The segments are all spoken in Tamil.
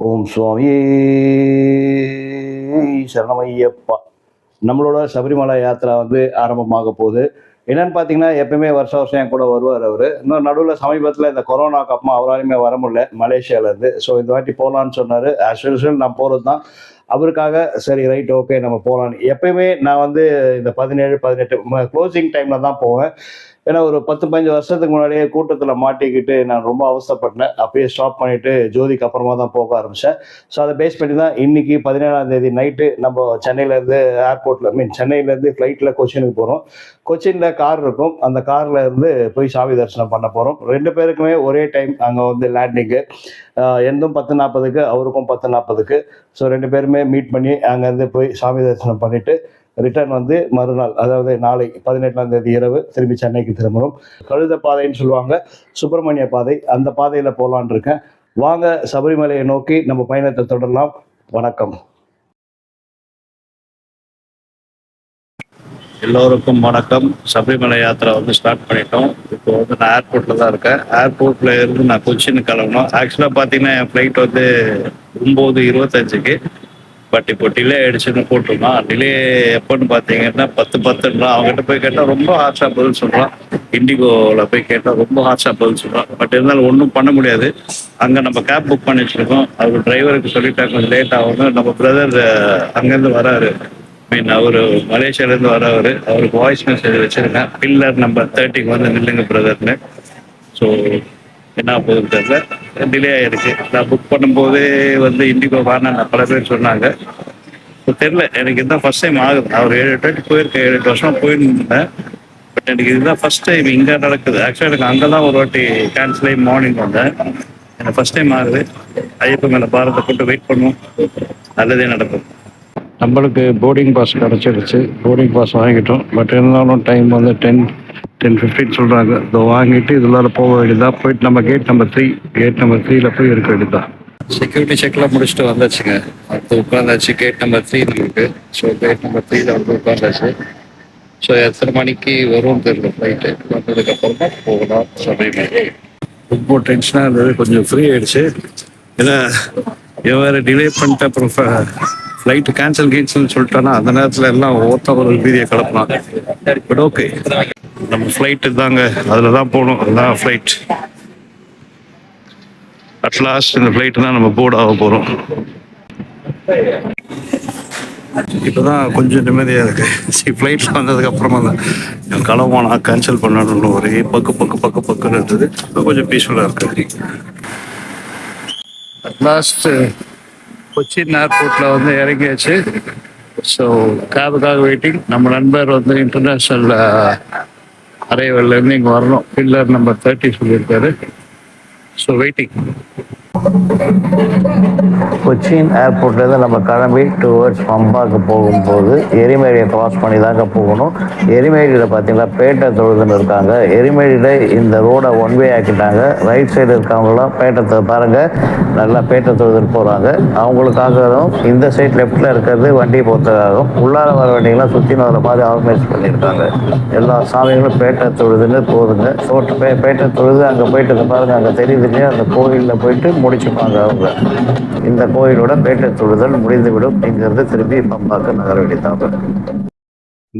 ஓம் சுவாமியே சரணமையப்பா. நம்மளோட சபரிமலை யாத்திரை வந்து ஆரம்பமாக போகுது. என்னன்னு பார்த்தீங்கன்னா, எப்பயுமே வருஷம் வருஷம் என் கூட வருவார் அவரு. இன்னும் நடுவுல சமீபத்தில இந்த கொரோனாக்கு அப்புறமா அவராலையுமே வர முடியல மலேசியாலேருந்து. ஸோ இந்த வாட்டி போலான்னு சொன்னாரு. ஆஸ் யூசுவல் நான் போறது தான். அவருக்காக சரி ரைட் ஓகே நம்ம போலான்னு. எப்பயுமே நான் வந்து இந்த 17, 18 க்ளோசிங் டைம்ல தான் போவேன். ஏன்னா ஒரு 10, 15 வருஷத்துக்கு முன்னாடியே கூட்டத்தில் மாட்டிக்கிட்டு நான் ரொம்ப அவஸ்தைப்பட்டேன். அப்பயே ஸ்டாப் பண்ணிட்டு ஜோதிக்கு அப்புறமா தான் போக ஆரம்பிச்சேன். ஸோ அதை பேஸ் பண்ணி தான் இன்னைக்கு 17ஆம் தேதி நைட்டு நம்ம சென்னையிலேருந்து சென்னையிலேருந்து ஃப்ளைட்டில் கொச்சினுக்கு போகிறோம். கொச்சினில் கார் இருக்கும். அந்த காரில் இருந்து போய் சாமி தரிசனம் பண்ண போகிறோம். 2 பேருக்குமே ஒரே டைம் அங்கே வந்து லேண்டிங்கு. எனதும் 10:40க்கு அவருக்கும் 10:40க்கு. ஸோ 2 பேருமே மீட் பண்ணி அங்கேருந்து போய் சாமி தரிசனம் பண்ணிவிட்டு ரிட்டர்ன் வந்து மறுநாள், அதாவது நாளை 18ஆம் தேதி இரவு திரும்பி சென்னைக்கு திரும்பணும். கழுத பாதைன்னு சொல்லுவாங்க, சுப்பிரமணிய பாதை. அந்த பாதையில் போகலான் இருக்கேன். வாங்க சபரிமலையை நோக்கி நம்ம பயணத்தை தொடரலாம். வணக்கம். எல்லோருக்கும் வணக்கம். சபரிமலை யாத்திரை வந்து ஸ்டார்ட் பண்ணிட்டோம். இப்போ வந்து நான் ஏர்போர்ட்டில் தான் இருக்கேன். ஏர்போர்ட்டில் இருந்து நான் கொச்சின் கிளம்பணும். ஆக்சுவலாக பார்த்தீங்கன்னா என் ஃப்ளைட் வந்து 9:25க்கு, பட் இப்போ டிலே ஆகிடுச்சுன்னு போட்டிருந்தான். டிலே எப்போன்னு பார்த்தீங்கன்னா 10:10ன்றான். அவங்ககிட்ட போய் கேட்டால் ரொம்ப ஹார்ஷாக பதில் சொல்கிறான். இண்டிகோவில் போய் கேட்டால் ரொம்ப ஹார்ஷாக பதில் சொல்கிறான். பட் இருந்தாலும் ஒன்றும் பண்ண முடியாது. அங்கே நம்ம கேப் புக் பண்ணி வச்சுருக்கோம். அவர் டிரைவருக்கு சொல்லிட்டாங்க கொஞ்சம் லேட் ஆகும். நம்ம பிரதர் அங்கேருந்து வராரு, அவர் மலேசியாலேருந்து வரவர். அவருக்கு வாய்ஸ் மெசேஜ் வச்சுருக்கேன், பில்லர் நம்பர் 30க்கு வந்து நில்லுங்க பிரதர்னு. ஸோ என்ன போகுது தெரியல, டிலே ஆகிருக்கு. நான் புக் பண்ணும்போதே வந்து இண்டிகோ வேணாம் பல பேர் சொன்னாங்க. இப்போ தெரில, எனக்கு இதுதான் ஃபஸ்ட் டைம் ஆகுது. அவர் 7 வாட்டி போயிருக்கேன், 7-8 வருஷமாக போயிருந்தேன். பட் எனக்கு இதுதான் ஃபஸ்ட் டைம் இங்கே நடக்குது. ஆக்சுவலாக எனக்கு அங்கே தான் ஒரு வாட்டி கேன்சல் ஆகி மார்னிங் வந்தேன். எனக்கு ஃபஸ்ட் டைம் ஆகுது. ஐயப்ப மேலே பாரத்தை போட்டு வெயிட் பண்ணுவோம், நல்லதே நடக்கும். நம்மளுக்கு போர்டிங் பாஸ் கிடச்சிருச்சு. போர்டிங் பாஸ் வாங்கிட்டோம். பட் இருந்தாலும் டைம் வந்து 10:15 சொல்கிறாங்க. இதை வாங்கிட்டு இதில் போக வேண்டியதாக. போயிட்டு நம்ம கேட் நம்பர் 3 போய் இருக்க வேண்டியதான். செக்யூரிட்டி செக்லாம் முடிச்சுட்டு வந்தாச்சுங்க. அடுத்து உட்காந்தாச்சு. கேட் நம்பர் 3 நமக்கு. ஸோ கேட் நம்பர் 3 வந்து உட்காந்தாச்சு. ஸோ எத்தனை மணிக்கு வரும் தெரியல ஃப்ளைட்டு. வந்ததுக்கப்புறமா போகலாம் சபரிமலை. ரொம்ப டென்ஷனாக இருந்தது, கொஞ்சம் ஃப்ரீ ஆகிடுச்சு. ஏன்னா வேறு டிலே பண்ணிட்டு அப்புறம் ஃப்ளைட்டு கேன்சல்னு சொல்லிட்டானா அந்த நேரத்தில் எல்லாம் ஒரு வீதியை கிளப்பலாம். பட் ஓகே, நம்ம ஃப்ளைட்டு தாங்க, அதில் தான் போகணும். அதுதான் ஃப்ளைட். அட்லாஸ்ட் இந்த ஃப்ளைட்டு தான் நம்ம போர்ட் ஆக போகிறோம். இப்போ தான் கொஞ்சம் நிம்மதியாக இருக்குது. ஃப்ளைட்டில் வந்ததுக்கு அப்புறமா தான் கிளம்புனா கேன்சல் பண்ணணும்னு ஒரே பக்குன்னு இருந்தது. இப்போ கொஞ்சம் பீஸ்ஃபுல்லாக இருக்குது. அட்லாஸ்ட் கொச்சின் ஏர்போர்ட்டில் வந்து இறங்கியாச்சு. So கேபுக்காக waiting. நம்ம நண்பர் வந்து இன்டர்நேஷ்னல் அரைவல்லேருந்து இங்கே வரணும். பில்லர் நம்பர் 30 சொல்லியிருக்காரு. So waiting. கொச்சின் ஏர்போர்ட்லேருந்து நம்ம கிளம்பி டுவர்ட்ஸ் பம்பாவுக்கு போகும்போது எரிமேடியை கிராஸ் பண்ணி தாங்க போகணும். எரிமேடியில் பார்த்தீங்கன்னா பேட்டை தொழுதுன்னு இருக்காங்க. எரிமேடியில் இந்த ரோடை ஒன் வே ஆக்கிட்டாங்க. ரைட் சைடு இருக்கவங்களாம் பேட்டை பாருங்கள், நல்லா பேட்டை தொழுதுன்னு போகிறாங்க. அவங்களுக்காகவும் இந்த சைட் லெஃப்டில் இருக்கிறது வண்டி போகிறதுக்காகவும் உள்ளார வர வண்டிகள்லாம் சுற்றின்னு வர மாதிரி ஆர்கனைஸ் பண்ணியிருக்காங்க. எல்லா சாமிகளும் பேட்டை தொழுதுன்னு போகுதுங்க. ஸோ பேட்டை தொழுது அங்கே போயிட்டு பாருங்கள், அங்கே தெரியுது இல்லையா, அந்த கோயிலில் போயிட்டு முடிச்சுப்பாங்க அவங்க. இந்த கோயிலோட பேட்டை தொழுதல் முடிந்துவிடும். இங்கிருந்து திரும்பி பம்பாக்கு நகர வேண்டியதாக.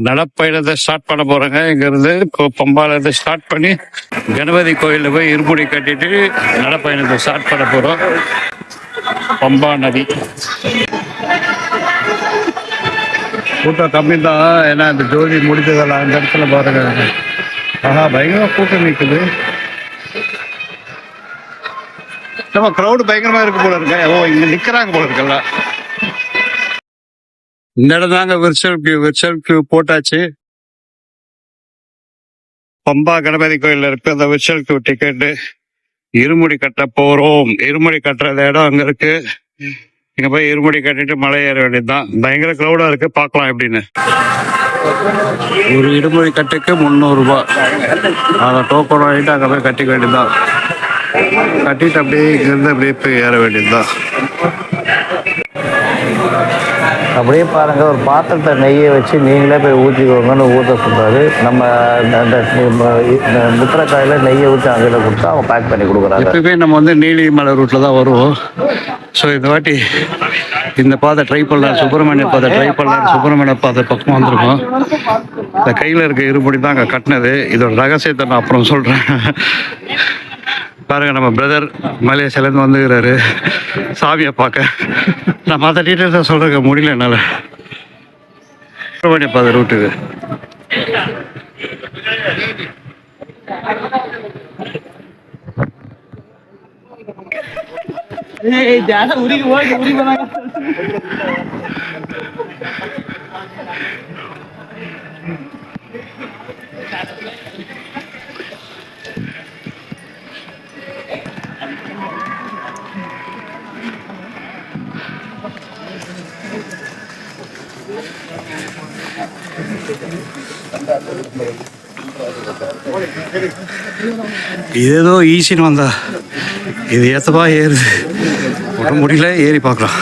நடப்பயணத்தை ஸ்டார்ட் பண்ண போறேங்க. இங்கிருந்து இப்போ பம்பால இருந்து ஸ்டார்ட் பண்ணி கணபதி கோயிலில் போய் இருமுடி கட்டிட்டு நடப்பயணத்தை ஸ்டார்ட் பண்ண போறோம். பம்பா நதி கூட்டம் கம்மி தான். ஏன்னா இந்த ஜோதி முடித்ததெல்லாம் அந்த இடத்துல பாருங்க. பயங்கரமா கூட்டம் நிற்குது. நம்ம க்ரௌடு பயங்கரமா இருக்கு போல இருக்க. இங்க நிக்கிறாங்க போல இருக்குல்ல. இந்த இடம் தாங்க விர்ச்சுவல் கியூ போட்டாச்சு. பம்பா கணபதி கோயில்ல இருக்கு அந்த விர்ச்சுவல் கியூ டிக்கெட்டு. இருமுடி கட்ட போறோம். இருமுடி கட்டுற இடம் அங்க இருக்கு. இங்க போய் இருமுடி கட்டிட்டு மலை ஏற வேண்டியதுதான். பயங்கர க்ரௌடா இருக்கு, பார்க்கலாம் எப்படின்னு. ஒரு இருமுடி கட்டுக்கு 300 ரூபாய். அதை டோக்கன் வாங்கிட்டு அங்கே போய் கட்டிக்க வேண்டியதுதான். கட்டிட்டு அப்படியே இங்கிருந்து அப்படியே போய் ஏற வேண்டியதுதான். அப்படியே பாருங்கள், ஒரு பாத்திரத்தை நெய்யை வச்சு நீங்களே போய் ஊற்றிக்கோங்கன்னு ஊற்ற சொல்கிறாரு. நம்ம முத்திரக்காயில் நெய்யை ஊற்றி அங்கே கொடுத்தா அவங்க பேக் பண்ணி கொடுக்குறாங்க. எப்பவுமே நம்ம வந்து நீலிமலை ரூட்டில் தான் வருவோம். ஸோ இந்த வாட்டி இந்த பாதை ட்ரை பண்ணலாம், சுப்பிரமணிய பாதை ட்ரை பண்ணலாம். சுப்பிரமணிய பாதை பக்கமாக வந்திருக்கோம். இந்த கையில் இருக்க இருபடி தான் அங்கே கட்டினது. இதோட ரகசியத்தை நான் அப்புறம் சொல்கிறேன். பாருங்க, நம்ம பிரதர் மலேசியாலேருந்து வந்துக்கிறாரு சாமியை பார்க்க. நான் மற்ற டீட்டெயில்ஸாக சொல்கிறக்க முடியல என்னால். சுப்பிரமணிய பாதை ரூட்டு இது. ஏதோ ஈஸின்னு வந்தா இது ஏற்றப்பா ஏறுது, ஒன்றும் முடியல. ஏறி பார்க்கலாம்.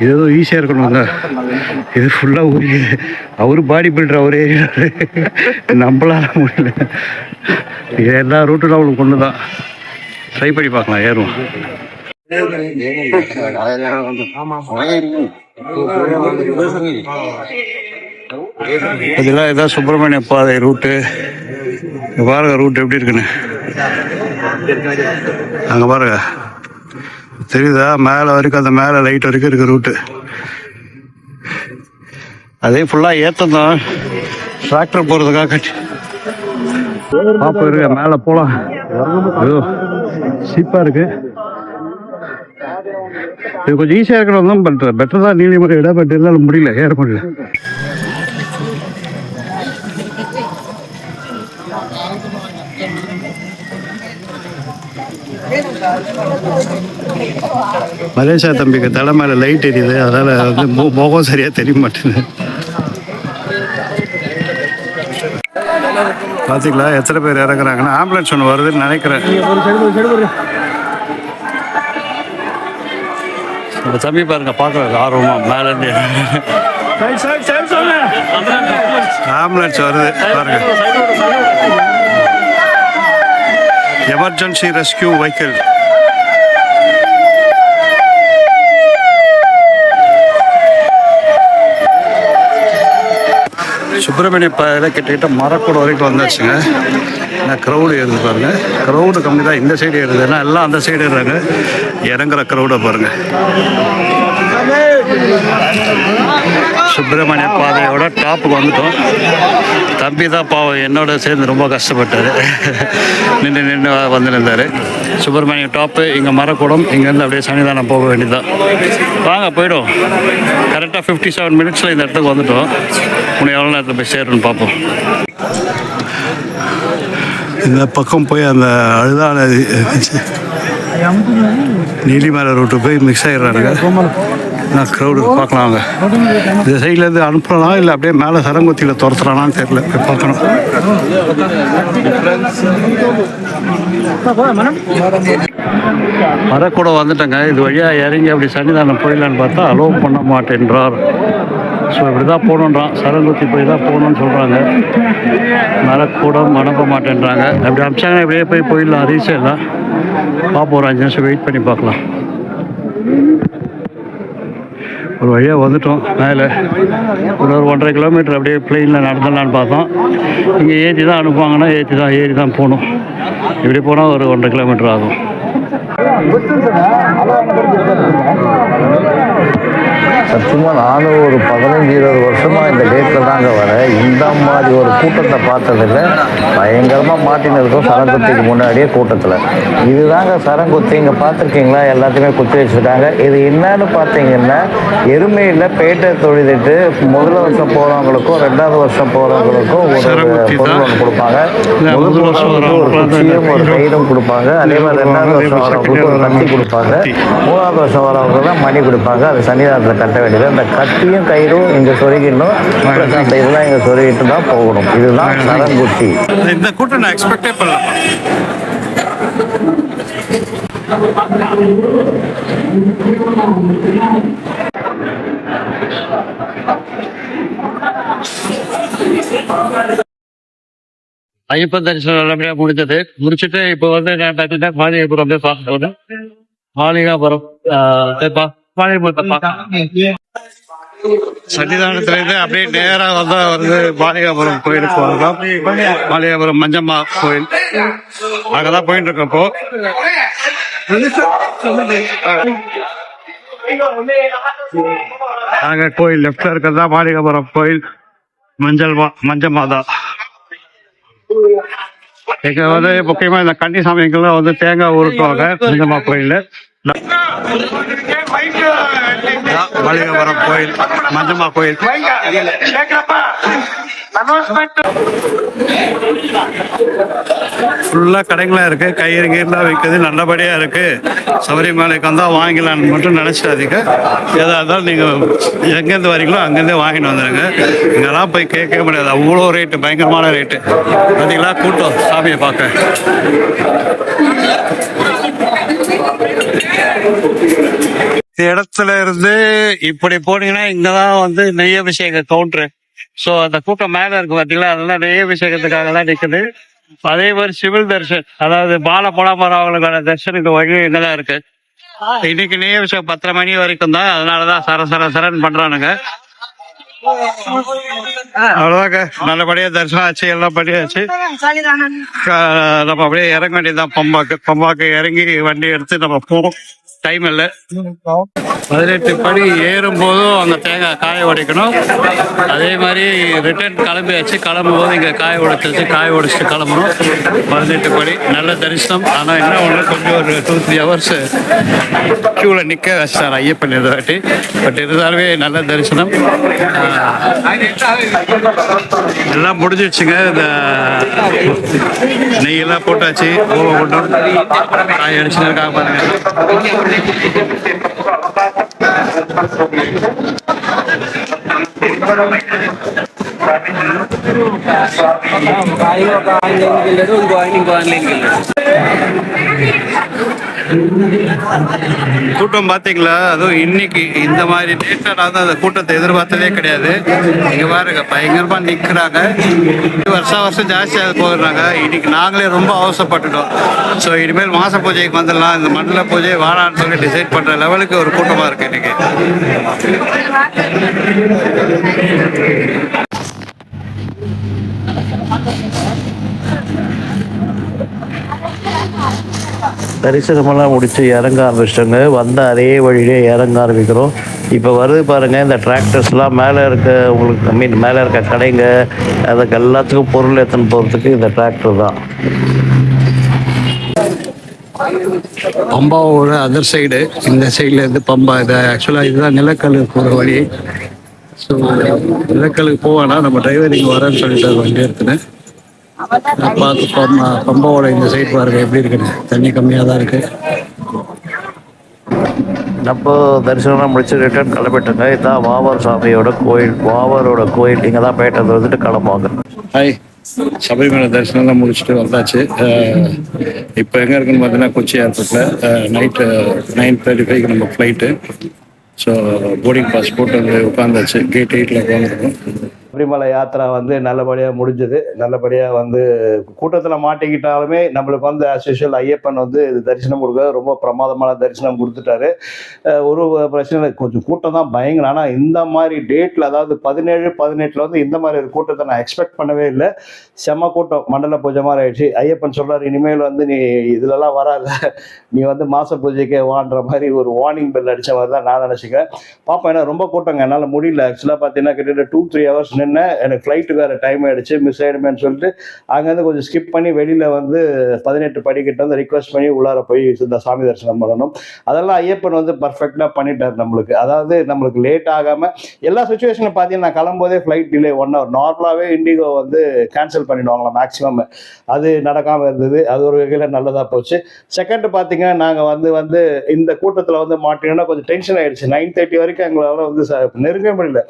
இது ஏதோ ஈஸியாக இருக்கணும் வந்தா, இது ஃபுல்லாக உரிக்குது. அவரு பாடி பில்டர், அவர் ஏறினாரு, நம்மளால முடியல. இது எல்லா ரூட்டும் அவளுக்கு கொண்டு தான். ட்ரை பண்ணி பார்க்கலாம், ஏறுவோம். இதெல்லாம் இதான் சுப்பிரமணிய பாதை ரூட்டு. பாருங்க ரூட் எப்படி இருக்குன்னு. அங்க பாருங்க, தெரியுதா? மேலே வரைக்கும், அந்த மேலே லைட் வரைக்கும் இருக்கு ரூட்டு. அதே ஃபுல்லாக ஏற்றம் தான், டிராக்டர் போகிறதுக்காக கட்டி பாப்பா இருக்க. மேலே போகலாம். ஐயோ சீப்பாக இருக்கு. இது கொஞ்சம் ஈஸியாக இருக்கணும் தான், பட் பெட்டர் தான் நீலிமலை விட. பட் இருந்தாலும் முடியல, ஏற முடியல. மலேசியா தம்பிக்கு தலை மேலே லைட் எரியுது, அதனால் வந்து முகம் சரியாக தெரிய மாட்டேங்குது. பார்த்தீங்களா எத்தனை பேர் இறங்குறாங்கன்னா? ஆம்புலன்ஸ் ஒன்று வருதுன்னு நினைக்கிறேன். இந்த தம்பி பாருங்க, பார்க்குறது ஆர்வமாக மேலேருந்து ஆம்புலன்ஸ் வருது பாருங்க. Emergency rescue vehicle. சுப்பிரமணிய பாதையில் கிட்டத்தட்ட மரக்கூட வரைக்கும் வந்தாச்சுங்க. நான் க்ரௌடு ஏறுது பாருங்க. க்ரௌடு கம்மி தான் இந்த சைடு ஏறுது, ஏன்னா எல்லாம் அந்த சைடு ஏறுறாங்க. இறங்குற க்ரௌடை பாருங்க. சுப்பிரமணிய பாதையோட டாப்புக்கு வந்துட்டோம். தம்பி தான் பாவம் என்னோட சேர்ந்து ரொம்ப கஷ்டப்பட்டார். நின்று வந்து நின்றார். சுப்பிரமணிய டாப்பு, இங்கே மரக்கூடம், இங்கேருந்து அப்படியே சன்னிதானம் போக வேண்டியதுதான். வாங்க போய்டும். கரெக்டாக 57 மினிட்ஸில் இந்த இடத்துக்கு வந்துட்டோம். இன்னும் எவ்வளோ நேரத்தில் போய் சேருன்னு பார்ப்போம். இந்த பக்கம் போய் அந்த அழுதான நீலிமலை ரூட்டு போய் மிக்ஸ் ஆகிடுறாருங்க. நான் க்ரௌடு பார்க்கலாம். அவங்க இந்த சைட்லேருந்து அனுப்புறலாம், இல்லை அப்படியே மேலே சரங்குத்தியில் துரத்துறானான்னு தெரியல, போய் பார்க்கணும். வரக்கூட வந்துட்டேங்க. இது வழியாக இறங்கி அப்படி சன்னிதானம் போயிடலான்னு பார்த்தா அலோவ் பண்ண மாட்டேன்றார். ஸோ இப்படி தான் போகணுன்றான், சரங்குத்தி போய் தான் போகணுன்னு சொல்கிறாங்க. மரக்கூடம் அனுப்ப மாட்டேன்றாங்க. அப்படி அனுப்பிச்சாங்கன்னா இப்படியே போயிடலாம், ரீசேல் தான். பார்ப்போம், ஒரு 5 நிமிஷம் வெயிட் பண்ணி பார்க்கலாம். ஒரு வழியாக வந்துட்டோம். மேலே ஒரு 1.5 கிலோமீட்டர் அப்படியே பிளெயினில் நடந்தலான்னு பார்த்தோம். இங்கே ஏற்றி தான் அனுப்புவாங்கன்னா ஏறி தான் போகணும். இப்படி போனால் ஒரு 1.5 கிலோமீட்டர் ஆகும். சத்தியமாக நானும் ஒரு 15-20 வருஷமாக இந்த டேட்டில் தாங்க வரேன். இந்த மாதிரி ஒரு கூட்டத்தை பார்த்ததில்ல. பயங்கரமாக மாட்டின்னு இருக்கும் சரங்குத்திக்கு முன்னாடியே கூட்டத்தில். இதுதாங்க சரங்குத்தி. இங்கே பார்த்துருக்கீங்களா? எல்லாத்தையுமே குத்தி வச்சுருக்காங்க. இது என்னன்னு பார்த்தீங்கன்னா, எருமையில் பேட்டை தொழுதிட்டு முதல் வருஷம் போகிறவங்களுக்கும் 2வது வருஷம் போகிறவங்களுக்கும் ஒரு பொருள் ஒன்று கொடுப்பாங்க. முதல் வருஷம் ஒரு குச்சியும் ஒரு கயிறும் கொடுப்பாங்க. அதே மாதிரி 2வது வருஷம் வரவங்களுக்கு ஒரு கத்தி கொடுப்பாங்க. 3வது வருஷம் வரவங்க தான் மணி கொடுப்பாங்க. அது சன்னிதானத்தில் கட்ட வேண்டியது. அந்த கத்தியும் கயிறும் இங்கே சொருகிடணும். அந்த இதெல்லாம் இங்கே சொருகிட்டு தான் போகணும். இதுதான் சரங்குத்தி. இந்த கூட்டம் நான் எக்ஸ்பெக்டே பண்ணல. ஐயப்பன் தரிசனம் நல்லபடியாக முடிச்சது. முடிச்சுட்டு இப்போ வந்து நான் பார்த்தீங்கன்னா மாரியபுரம் வந்து பார்க்கணும். மாளிகாபுரம் சன்னிதானத்திலிருந்து அப்படியே நேரா வந்தா வந்து மாளிகாபுரம் கோயிலுக்கு போகலாம். மாளிகாபுரம் மஞ்சம்மா கோயில் அங்கதான் போயிட்டு இருக்கோம் இப்போ. நாங்க கோயில் லெப்ட்ல இருக்கிறதா மாளிகாபுரம் கோயில் மஞ்சம்மாதா. இங்க வந்து முக்கியமா இந்த கன்னி சாமிகள்லாம் வந்து தேங்காய் உருட்டுவாங்க மஞ்சம்மா கோயில்ல. மாளிகாபுரம் கோயில் மஞ்சம்மா கோயில். ஃபுல்லா கடைங்களா இருக்கு, கயிறு கீரெல்லாம் வைக்கிறது நல்லபடியா இருக்கு. சபரிமலைக்கு வந்தா வாங்கிக்கலாம்னு மட்டும் நினைச்சிடாதீங்க. எதா இருந்தாலும் நீங்க எங்கேருந்து வரீங்களோ அங்கேருந்தே வாங்கிட்டு வந்துடுங்க. இங்கெல்லாம் போய் கேட்கவே முடியாது, அவ்வளோ ரேட்டு, பயங்கரமான ரேட்டு. பார்த்தீங்களா கூட்டம் சாமியை பார்க்க. இந்த இடத்துல இருந்து இப்படி போனீங்கன்னா இங்கதான் வந்து நெய் அபிஷேக கவுண்டரு. ஸோ அந்த கூட்டம் மேல இருக்கு பார்த்தீங்களா, அதெல்லாம் நெய் அபிஷேகத்துக்காக தான் நிற்குது. அதே மாதிரி சிவில் தர்ஷன், அதாவது பால போலாமரம் அவங்களுக்கான தர்ஷனுக்கு வழி இங்கதான் இருக்கு. இன்னைக்கு நெய் அபிஷேகம் 10:30 மணி வரைக்கும் தான், அதனாலதான் சரன் பண்றானுங்க. அவ்வளவுதாங்க, நல்லபடியா தரிசனம் ஆச்சு, எல்லாம் பண்ணியாச்சு. நம்ம அப்படியே இறங்க வேண்டியதுதான் பம்பாக்கு இறங்கி வண்டி எடுத்து நம்ம போவோம். டைம் இல்லை. 18 படி ஏறும் போதும் அங்கே தேங்காய் காய உடைக்கணும். அதே மாதிரி ரிட்டர்ன் கிளம்பியாச்சு. கிளம்பும் போது இங்கே காய உடைச்சிட்டு கிளம்பணும். 18 படி நல்ல தரிசனம். ஆனால் என்ன ஒன்று, கொஞ்சம் ஒரு 2-3 ஹவர்ஸ் க்யூவில் நிற்க வச்சார் ஐயப்பன் இந்த வாட்டி. பட் இருந்தாலுமே நல்ல தரிசனம். எல்லாம் முடிஞ்சிடுச்சுங்க. இந்த நெய்யெல்லாம் போட்டாச்சு, போட்டோம், காய அடிச்சுன்னு இருக்காங்க பாருங்க. கூட்டம் பாத்தீங்களா? அதுவும் இன்னைக்கு இந்த மாதிரி டேட்ல நான் அந்த கூட்டத்தை எதிர்பார்த்ததே கிடையாது. இங்க பாருங்க, பயங்கரமா நிக்கிறாங்க. வருஷம் ஜாஸ்தியாக போடுறாங்க. இன்னைக்கு நாங்களே ரொம்ப அவசரப்பட்டுட்டோம். ஸோ இனிமேல் மாச பூஜைக்கு வந்துடலாம், இந்த மண்டல பூஜை வாரான்னு சொல்லி டிசைட் பண்ற லெவலுக்கு ஒரு கூட்டமா இருக்கு இன்னைக்கு. தரிசனமெல்லாம் முடிச்சு இறங்க ஆரம்பிச்சிட்டோங்க. வந்த அதே வழியிலே இறங்க ஆரம்பிக்கிறோம். இப்போ வருது பாருங்கள், இந்த டிராக்டர்ஸ்லாம் மேலே இருக்க உங்களுக்கு மேலே இருக்க கடைங்க, அதுக்கு எல்லாத்துக்கும் பொருள் எடுத்துன்னு போகிறதுக்கு இந்த டிராக்டர் தான். பம்பாவோட அதர் சைடு, இந்த சைடில் இருந்து பம்பா, இது ஆக்சுவலாக இதுதான் நிலக்கல் போகிற வழி. ஸோ நிலக்கலுக்கு போவானா நம்ம டிரைவர் இங்கே வரேன்னு சொல்லிட்டு வண்டி எடுத்துனேன். பார்த்து பம்பாவோட இந்த சைடு பாருங்க எப்படி இருக்குன்னு. தண்ணி கம்மியாக தான் இருக்கு. நம்ம தரிசனம்லாம் முடிச்சு ரிட்டர்ன் கிளம்பிட்டோங்க. இதுதான் வாவர் சாமியோட கோயில். வாவரோட கோயில் இங்கே தான் பேட்டை வந்துட்டு கிளம்புவாங்க. ஹாய், சபரிமலை தரிசனம்லாம் முடிச்சுட்டு வந்தாச்சு. இப்போ எங்கே இருக்குன்னு பார்த்தீங்கன்னா கொச்சி ஏர்போர்ட்டில் நைட்டு 9:35 நம்ம ஃப்ளைட்டு. ஸோ போர்டிங் பாஸ் போட்டு வந்து உட்காந்தாச்சு. கேட் 8ல் உட்காந்துருக்கோம். சபரிமலை யாத்திரா வந்து நல்லபடியாக முடிஞ்சது. நல்லபடியாக வந்து கூட்டத்தில் மாட்டிக்கிட்டாலுமே நம்மளுக்கு வந்து ஆஸ் யூஷுவல் ஐயப்பன் வந்து தரிசனம் கொடுக்க ரொம்ப பிரமாதமான தரிசனம் கொடுத்துட்டாரு. ஒரு பிரச்சனை, கொஞ்சம் கூட்டம் தான் பயங்கரம். ஆனால் இந்த மாதிரி டேட்டில், அதாவது 17, 18 வந்து இந்த மாதிரி ஒரு கூட்டத்தை நான் எக்ஸ்பெக்ட் பண்ணவே இல்லை. செம்ம கூட்டம், மண்டல பூஜை மாதிரி ஆயிடுச்சு. ஐயப்பன் சொல்கிறார், இனிமேல் வந்து நீ இதிலெல்லாம் வராத, நீ வந்து மாச பூஜைக்கே வான்ற மாதிரி ஒரு வார்னிங் பெல் அடித்த மாதிரி தான் நான் நினச்சிக்கிறேன். பார்ப்போம், ஏன்னா ரொம்ப கூட்டங்க, என்னால் முடியல. ஆக்சுவலாக பார்த்தீங்கன்னா கிட்டத்தட்ட 2-3 ஹவர்ஸ் நின்று எனக்கு ஃப்ளைட்டுக்கு வேறு டைம் ஆகிடுச்சு, மிஸ் ஆகிடுமேன்னு சொல்லிட்டு அங்கேருந்து கொஞ்சம் ஸ்கிப் பண்ணி வெளியில் வந்து 18 படிக்கிட்ட வந்து ரிக்வஸ்ட் பண்ணி உள்ளார போய் இந்த சாமி தரிசனம் பண்ணணும். அதெல்லாம் ஐயப்பன் வந்து பர்ஃபெக்டாக பண்ணிட்டார் நம்மளுக்கு. அதாவது நம்மளுக்கு லேட் ஆகாமல் எல்லா சுச்சுவேஷனும் பார்த்தீங்கன்னா, நான் கிளம்போதே ஃப்ளைட் டிலே 1 hour. நார்மலாகவே இண்டிகோ வந்து கேன்சல் பண்ணிடுவாங்களா மேக்ஸிமம். அது நடக்காமல் இருந்தது. அது ஒரு வகையில் நல்லதாக போச்சு. செகண்ட் பார்த்தீங்கன்னா, நாங்கள் வந்து இந்த கூட்டத்தில் வந்து மாட்டினோன்னா கொஞ்சம் டென்ஷன் ஆகிடுச்சு. 9:30 வரைக்கும் எங்களால் வந்து நெருங்க முடியல.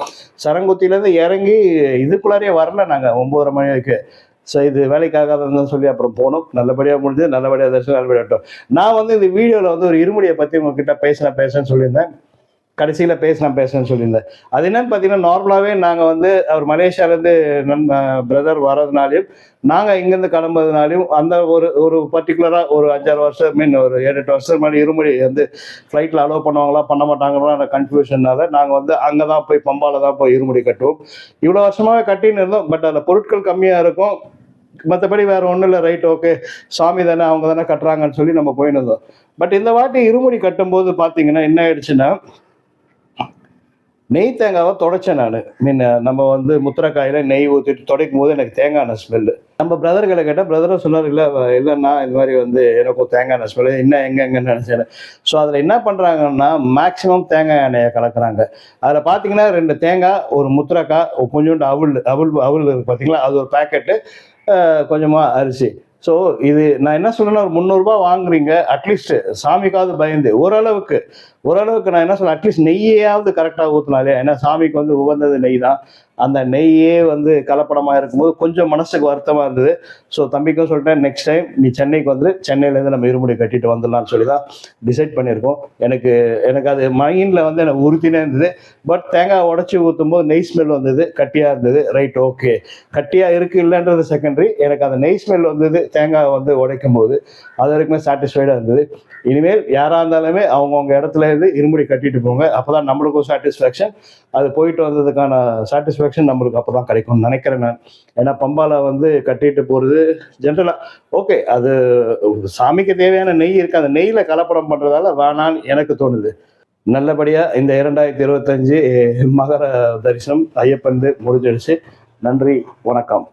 சரங்குத்திலேருந்து இறங்கி இதுக்குள்ளாரே வரல நாங்கள் 9:30 மணி வரைக்கும். ஸோ இது வேலைக்காகாதுன்னு சொல்லி அப்புறம் போனோம். நல்லபடியாக முடிஞ்சது, நல்லபடியாக தரிசனம் நல்லபடியாகட்டும். நான் வந்து இந்த வீடியோவில் வந்து ஒரு இருமுடியை பற்றி உங்ககிட்ட பேசுகிறேன்னு சொல்லியிருந்தேன். கடைசியில் பேசுன்னு சொல்லியிருந்தேன். அது என்னன்னு பார்த்தீங்கன்னா, நார்மலாகவே நாங்கள் வந்து அவர் மலேசியாவிலேருந்து பிரதர் வர்றதுனாலையும் நாங்கள் இங்கேருந்து கிளம்புறதுனாலையும் அந்த ஒரு பர்டிகுலராக ஒரு 5-6 வருஷம் ஒரு 7-8 வருஷம் முன்னாடி இருமுடி வந்து ஃப்ளைட்டில் அலோவ் பண்ணுவாங்களா பண்ண மாட்டாங்களா அந்த கன்ஃபியூஷனால நாங்கள் வந்து அங்கே தான் போய் பம்பாவில் தான் போய் இருமுடி கட்டுவோம். இவ்வளோ வருஷமாகவே கட்டின்னு இருந்தோம். பட் அதில் பொருட்கள் கம்மியாக இருக்கும், மற்றபடி வேற ஒன்றும் இல்லை. ரைட், ஓகே, சாமி தானே, அவங்க தானே கட்டுறாங்கன்னு சொல்லி நம்ம போயின்னு இருந்தோம். பட் இந்த வாட்டி இருமுடி கட்டும்போது பார்த்தீங்கன்னா என்ன ஆயிடுச்சுன்னா, நெய் தேங்காவை தொடச்சேன் நான். நம்ம வந்து முத்திரக்காயில நெய் ஊற்றிட்டு துடைக்கும் போது எனக்கு தேங்காய் எண்ணெய் ஸ்மெல்லு. நம்ம பிரதர்களை கேட்டால் பிரதரும் சொன்னார், இல்லைன்னா இந்த மாதிரி வந்து எனக்கும் தேங்காய் எண்ணெய் ஸ்மெல்லு, என்ன எங்கன்னு நினச்சேன். ஸோ அதில் என்ன பண்ணுறாங்கன்னா, மேக்சிமம் தேங்காய் எண்ணெயை கலக்குறாங்க. அதில் பார்த்தீங்கன்னா 2 தேங்காய், ஒரு முத்திரக்காய், கொஞ்சோண்டு அவல் பார்த்தீங்களா, அது ஒரு பேக்கெட்டு, கொஞ்சமாக அரிசி. ஸோ இது நான் என்ன சொல்றேன்னா, ஒரு 300 ரூபாய் வாங்குறீங்க, அட்லீஸ்ட் சாமிக்காவது பயந்து ஓரளவுக்கு நான் என்ன சொல்றேன், அட்லீஸ்ட் நெய்யாவது கரெக்டாக ஊற்றினாலே. ஏன்னா சாமிக்கு வந்து உகந்தது நெய் தான். அந்த நெய்யே வந்து கலப்படமாக இருக்கும்போது கொஞ்சம் மனசுக்கு வருத்தமாக இருந்தது. ஸோ தம்பிக்கும் சொல்லிட்டேன், நெக்ஸ்ட் டைம் நீ சென்னைக்கு வந்து சென்னையிலேருந்து நம்ம இருமுடி கட்டிட்டு வந்துடலாம்னு சொல்லி தான் டிசைட் பண்ணியிருக்கோம். எனக்கு அது மைண்டில் வந்து எனக்கு உறுத்தினே இருந்தது. பட் தேங்காய் உடச்சி ஊற்றும் போது நெய் ஸ்மெல் வந்தது, கட்டியாக இருந்தது. ரைட், ஓகே, கட்டியாக இருக்குது இல்லைன்றது செகண்டரி. எனக்கு அந்த நெய் ஸ்மெல் வந்தது தேங்காய் வந்து உடைக்கும் போது. அது வரைக்குமே சாட்டிஸ்ஃபைடாக இருந்தது. இனிமேல் யாராக இருந்தாலுமே அவங்கவுங்க இடத்துல இருந்து இருமுடி கட்டிட்டு போங்க, அப்போ தான் நம்மளுக்கும் சாட்டிஸ்ஃபேக்ஷன். அது போயிட்டு வந்ததுக்கான சாட்டிஸ்ஃபேக்ஷன் நம்மளுக்கு அப்போ தான் கிடைக்கும்னு நினைக்கிறேன் நான். ஏன்னா பம்பால வந்து கட்டிட்டு போகிறது ஜென்ரலாக ஓகே, அது சாமிக்கு தேவையான நெய் இருக்குது, அந்த நெய்யில் கலப்படம் பண்ணுறதால வேணான்னு எனக்கு தோணுது. நல்லபடியாக இந்த 2025 மகர தரிசனம் ஐயப்பன் முடிஞ்சிடுச்சு. நன்றி, வணக்கம்.